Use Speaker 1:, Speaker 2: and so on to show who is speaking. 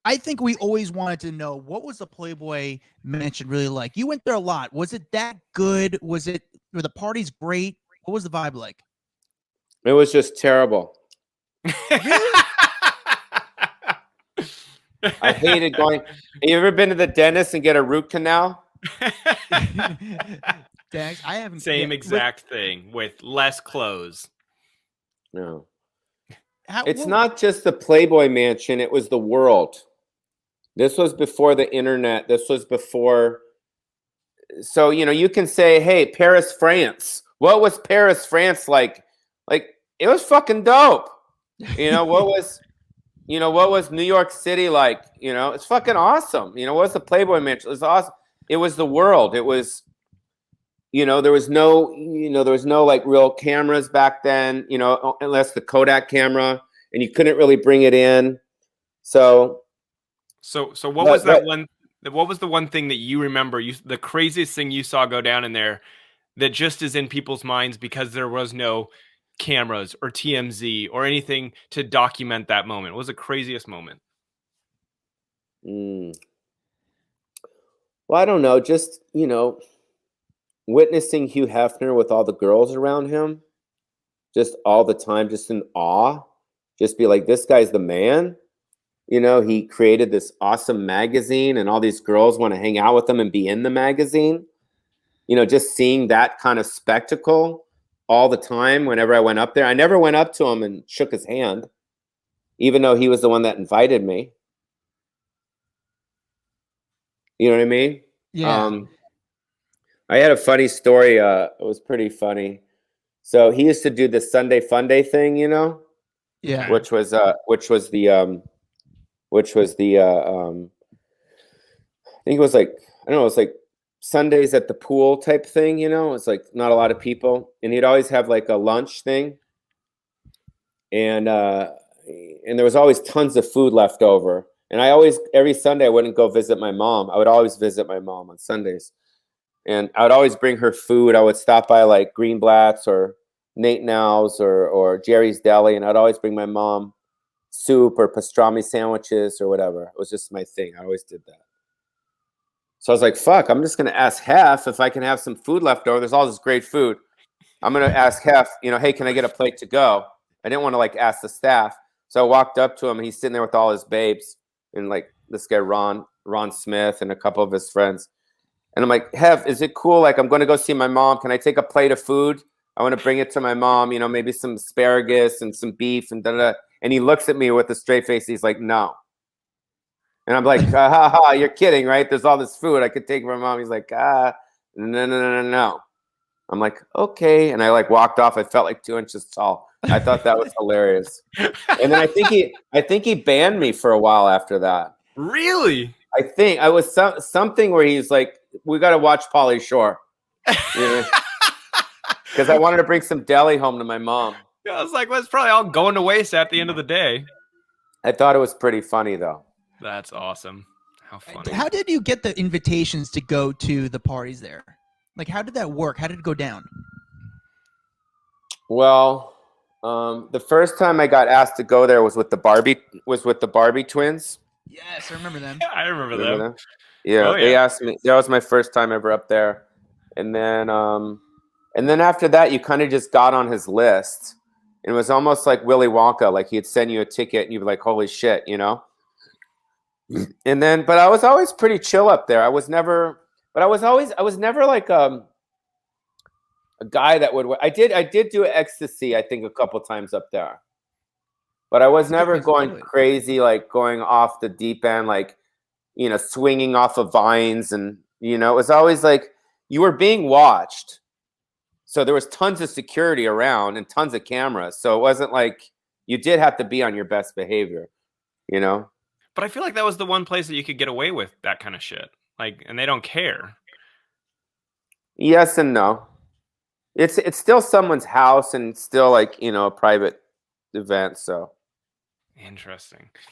Speaker 1: I think we always wanted to know, what was the Playboy Mansion really like? You went there a lot. Was it that good? Were the parties great? What was the vibe like?
Speaker 2: It was just terrible.
Speaker 1: Really?
Speaker 2: I hated going. You ever been to the dentist and get a root canal?
Speaker 1: Dax, I haven't.
Speaker 3: Same exact thing with less clothes.
Speaker 2: No. It's not just the Playboy Mansion. It was the world. This was before the internet. This was before. So, you can say, hey, Paris, France. What was Paris, France like? Like, it was fucking dope. What was New York City like? It's fucking awesome. What was the Playboy Mansion? It was awesome. It was the world. It was, there was no like real cameras back then, unless the Kodak camera, and you couldn't really bring it in. So
Speaker 3: what was that one? What was the one thing that you remember? The craziest thing you saw go down in there that just is in people's minds because there was no cameras or TMZ or anything to document that moment? What was the craziest moment?
Speaker 2: Well, I don't know. Just, witnessing Hugh Hefner with all the girls around him, just all the time, just in awe, just be like, this guy's the man. He created this awesome magazine and all these girls want to hang out with him and be in the magazine. Just seeing that kind of spectacle all the time whenever I went up there. I never went up to him and shook his hand, even though he was the one that invited me. You know what I mean?
Speaker 1: Yeah.
Speaker 2: I had a funny story. It was pretty funny. So he used to do the Sunday Funday thing,
Speaker 1: Yeah.
Speaker 2: which was the I think it was like, I don't know, it was like Sundays at the pool type thing, It's like not a lot of people, and he'd always have like a lunch thing, and there was always tons of food left over. And every Sunday I wouldn't go visit my mom. I would always visit my mom on Sundays. And I would always bring her food. I would stop by like Greenblatt's or Nate Now's or Jerry's Deli, and I'd always bring my mom soup or pastrami sandwiches or whatever. It was just my thing. I always did that. So I was like, fuck, I'm just going to ask Hef if I can have some food left over. There's all this great food. I'm going to ask Hef, hey, can I get a plate to go? I didn't want to like ask the staff. So I walked up to him and he's sitting there with all his babes and like this guy, Ron Smith, and a couple of his friends. And I'm like, Hef, is it cool? Like, I'm going to go see my mom. Can I take a plate of food? I want to bring it to my mom, maybe some asparagus and some beef and da-da-da. And he looks at me with a straight face. He's like, no. And I'm like, ha ha, you're kidding, right? There's all this food I could take from my mom. He's like, no. I'm like, okay. And I like walked off. I felt like 2 inches tall. I thought that was hilarious. And then I think he banned me for a while after that.
Speaker 3: Really?
Speaker 2: I think I was something where he's like, we got to watch Pauly Shore. Because I wanted to bring some deli home to my mom.
Speaker 3: I was like, well, it's probably all going to waste at the end of the day.
Speaker 2: I thought it was pretty funny, though.
Speaker 3: That's awesome. How funny.
Speaker 1: How did you get the invitations to go to the parties there? Like, how did that work? How did it go down?
Speaker 2: Well, the first time I got asked to go there was with the Barbie twins.
Speaker 1: Yes, I remember them.
Speaker 3: I remember them.
Speaker 2: Yeah, they asked me. That was my first time ever up there, and then after that, you kind of just got on his list. It was almost like Willy Wonka. Like he'd send you a ticket, and you'd be like, "Holy shit," And then, but I was always pretty chill up there. I was never like a guy that would. I did do ecstasy, I think, a couple times up there, but I was never going crazy, like going off the deep end, like swinging off of vines, and it was always like you were being watched. So there was tons of security around and tons of cameras. So it wasn't like you did have to be on your best behavior,
Speaker 3: But I feel like that was the one place that you could get away with that kind of shit. Like, and they don't care.
Speaker 2: Yes and no. It's still someone's house and still like, a private event. So
Speaker 3: interesting.